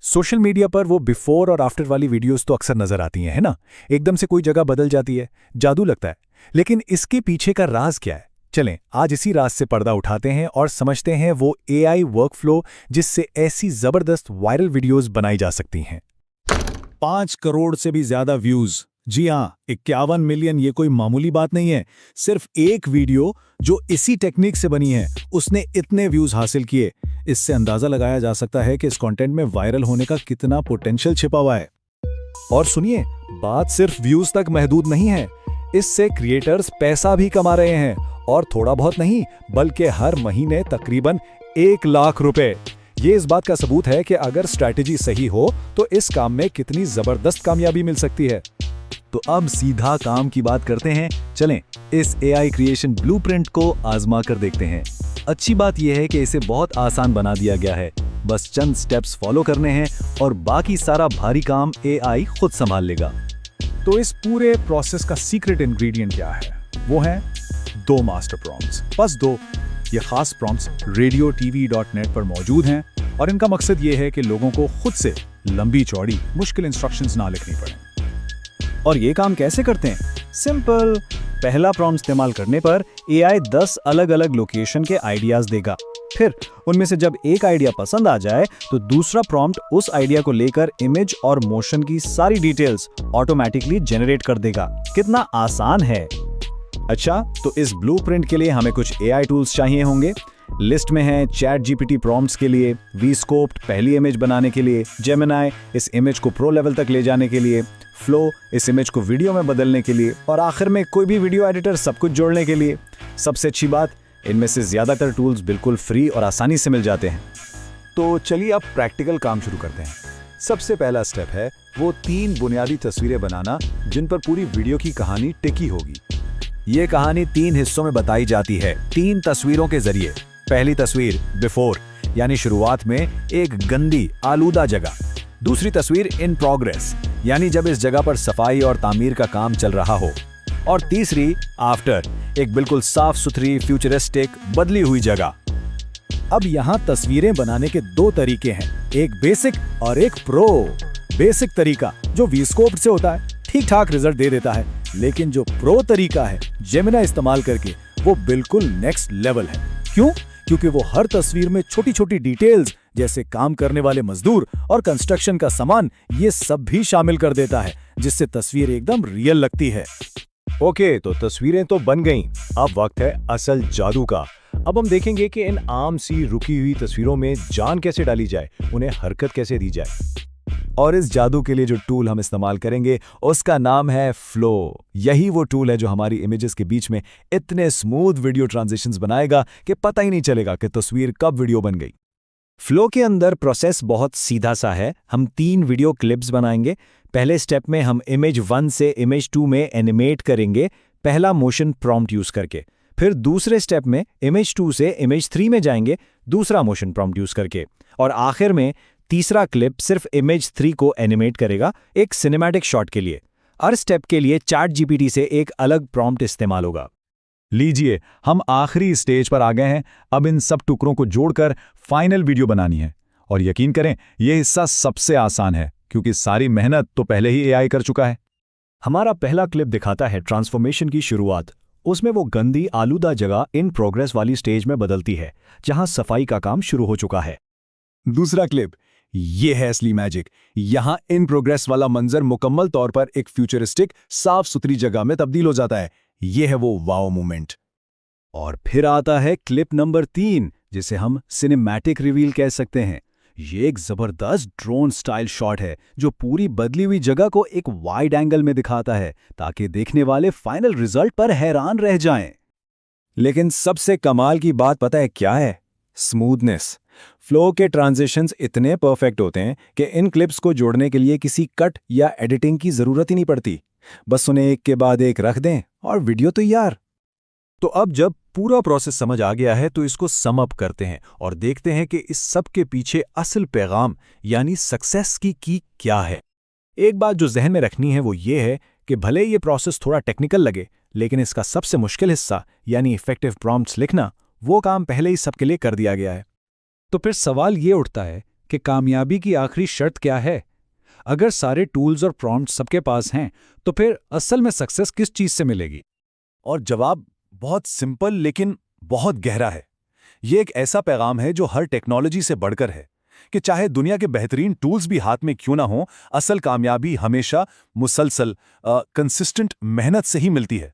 Social media पर वो before और आफ्टर वाली वीडियोस तो अक्सर नजर आती हैं, है ना? एकदम से कोई जगह बदल जाती है, जादू लगता है। लेकिन इसके पीछे का राज क्या है? चलें आज इसी राज से पर्दा उठाते हैं और समझते हैं वो एआई वर्कफ्लो जिससे ऐसी जबरदस्त वायरल वीडियोस बनाई जा सकती हैं। 5 करोड़ से भी ज्यादा व्यूज। जी हाँ, 51 मिलियन ये कोई मामूली बात नहीं है। सिर्फ एक वीडियो जो इसी टेक्निक से बनी है उसने इतने व्यूज हासिल किए। इससे अंदाजा लगाया जा सकता है कि इस कंटेंट में वायरल होने का कितना पोटेंशियल छिपा हुआ है। और सुनिए, बात सिर्फ व्यूज तक महदूद नहीं है। इससे क्रिएटर्स पैसा भी कमा रहे हैं, और थोड़ा बहुत नहीं बल्कि हर महीने तकरीबन 1 लाख रुपए। ये इस बात का सबूत है कि अगर स्ट्रैटेजी सही हो तो इस काम में कितनी जबरदस्त कामयाबी मिल सकती है। तो अब सीधा काम की बात करते हैं। चलें इस एआई क्रिएशन ब्लूप्रिंट को आजमा कर देखते हैं। अच्छी बात यह है कि इसे बहुत आसान बना दिया गया है। बस चंद स्टेप्स फॉलो करने हैं और बाकी सारा भारी काम एआई खुद संभाल लेगा। तो इस पूरे प्रोसेस का सीक्रेट इंग्रेडिएंट क्या है? वो है 2 मास्टर प्रॉम्प्ट्स, बस 2। ये खास प्रॉम्प्ट्स radiotv.net पर मौजूद हैं और इनका मकसद ये है कि लोगों को खुद से लंबी चौड़ी मुश्किल इंस्ट्रक्शंस ना लिखनी पड़े। और ये काम कैसे करते हैं? सिंपल। पहला प्रॉम्प्ट इस्तेमाल करने पर एआई 10 अलग अलग लोकेशन के आइडियाज देगा। फिर उनमें से जब एक आइडिया पसंद आ जाए तो दूसरा प्रॉम्प्ट उस आइडिया को लेकर इमेज और मोशन की सारी डिटेल्स ऑटोमेटिकली जनरेट कर देगा। कितना आसान है। अच्छा, तो इस ब्लूप्रिंट के लिए हमें कुछ एआई टूल्स चाहिए होंगे। लिस्ट में है चैट जीपीटी प्रॉम्प्ट्स के लिए, वीस्कोप्ट पहली इमेज बनाने के लिए, जेमिनाई इस इमेज को प्रो लेवल तक ले जाने के लिए, फ्लो इस इमेज को वीडियो में बदलने के लिए, और आखिर में कोई भी वीडियो एडिटर सब कुछ जोड़ने के लिए। सबसे अच्छी बात, इनमें से ज्यादातर टूल्स बिल्कुल फ्री और आसानी से मिल जाते हैं। तो चलिए अब प्रैक्टिकल काम शुरू करते हैं। सबसे पहला स्टेप है वो 3 बुनियादी तस्वीरें बनाना जिन पर पूरी वीडियो की कहानी टिकी होगी। ये कहानी 3 हिस्सों में बताई जाती है, 3 तस्वीरों के जरिए। पहली तस्वीर बिफोर, यानी शुरुआत में एक गंदी आलूदा जगह। दूसरी तस्वीर इन प्रोग्रेस, यानी जब इस जगह पर सफाई और तामीर का काम चल रहा हो। और तीसरी आफ्टर, एक बिल्कुल साफ सुथरी फ्यूचरिस्टिक बदली हुई जगह। अब यहाँ तस्वीरें बनाने के 2 तरीके हैं, एक बेसिक और एक प्रो। बेसिक तरीका जो वीस्कोप से होता है, ठीक ठाक रिजल्ट दे देता है, लेकिन जो प्रो तरीका है जेमिनाई इस्तेमाल करके, वो बिल्कुल नेक्स्ट लेवल है। क्यों? क्योंकि वो हर तस्वीर में छोटी छोटी डिटेल्स जैसे काम करने वाले मजदूर और कंस्ट्रक्शन का सामान, ये सब भी शामिल कर देता है, जिससे तस्वीर एकदम रियल लगती है। ओके, तो तस्वीरें तो बन गईं। अब वक्त है असल जादू का। अब हम देखेंगे कि इन आम सी रुकी हुई तस्वीरों में जान कैसे डाली जाए, उन्हें हरकत कैसे दी जाए। और इस जादू के लिए जो टूल हम इस्तेमाल करेंगे उसका नाम है फ्लो। यही वो टूल है जो हमारी इमेजेस के बीच में इतने स्मूथ वीडियो ट्रांजिशंस बनाएगा कि पता ही नहीं चलेगा कि तस्वीर कब वीडियो बन गई। फ्लो के अंदर प्रोसेस बहुत सीधा सा है। हम 3 वीडियो क्लिप्स बनाएंगे। पहले स्टेप में हम इमेज 1 से इमेज 2 में एनिमेट करेंगे, पहला मोशन प्रॉम्प्ट यूज करके। फिर दूसरे स्टेप में इमेज 2 से इमेज 3 में जाएंगे, दूसरा मोशन प्रॉम्प्ट यूज करके। और आखिर में तीसरा क्लिप सिर्फ इमेज 3 को एनिमेट करेगा, एक सिनेमैटिक शॉट के लिए। हर स्टेप के लिए चैट जीपीटी से एक अलग प्रॉम्प्ट इस्तेमाल होगा। लीजिए, हम आखिरी स्टेज पर आ गए हैं। अब इन सब टुकड़ों को जोड़कर फाइनल वीडियो बनानी है। और यकीन करें, यह हिस्सा सबसे आसान है क्योंकि सारी मेहनत तो पहले ही एआई कर चुका है। हमारा पहला क्लिप दिखाता है ट्रांसफॉर्मेशन की शुरुआत। उसमें वो गंदी आलूदा जगह इन प्रोग्रेस वाली स्टेज में बदलती है, जहां सफाई का काम शुरू हो चुका है। दूसरा क्लिप, ये है असली मैजिक। यहां इन प्रोग्रेस वाला मंजर मुकम्मल तौर पर एक फ्यूचरिस्टिक साफ सुथरी जगह में तब्दील हो जाता है। ये है वो वाओ मोमेंट। और फिर आता है क्लिप नंबर 3, जिसे हम सिनेमैटिक रिवील कह सकते हैं। ये एक जबरदस्त ड्रोन स्टाइल शॉट है जो पूरी बदली हुई जगह को एक वाइड एंगल में दिखाता है, ताकि देखने वाले फाइनल रिजल्ट पर हैरान रह जाएं। लेकिन सबसे कमाल की बात पता है क्या है? स्मूथनेस। फ्लो के ट्रांजिशंस इतने परफेक्ट होते हैं कि इन क्लिप्स को जोड़ने के लिए किसी कट या एडिटिंग की जरूरत ही नहीं पड़ती। बस उन्हें एक के बाद एक रख दें और वीडियो तैयार। तो अब जब पूरा प्रोसेस समझ आ गया है तो इसको सम अप करते हैं और देखते हैं कि इस सब के पीछे असल पैगाम यानी सक्सेस की क्या है। एक बात जो जहन में रखनी है वो ये है कि भले ये प्रोसेस थोड़ा टेक्निकल लगे, लेकिन इसका सबसे मुश्किल हिस्सा यानी इफेक्टिव प्रॉम्प्ट्स लिखना, वो काम पहले ही सबके लिए कर दिया गया है। तो फिर सवाल ये उठता है कि कामयाबी की आखिरी शर्त क्या है। अगर सारे टूल्स और प्रॉम्प्ट सबके पास हैं, तो फिर असल में सक्सेस किस चीज से मिलेगी? और जवाब बहुत सिंपल लेकिन बहुत गहरा है। ये एक ऐसा पैगाम है जो हर टेक्नोलॉजी से बढ़कर है कि चाहे दुनिया के बेहतरीन टूल्स भी हाथ में क्यों ना हो, असल कामयाबी हमेशा मुसलसल कंसिस्टेंट मेहनत से ही मिलती है।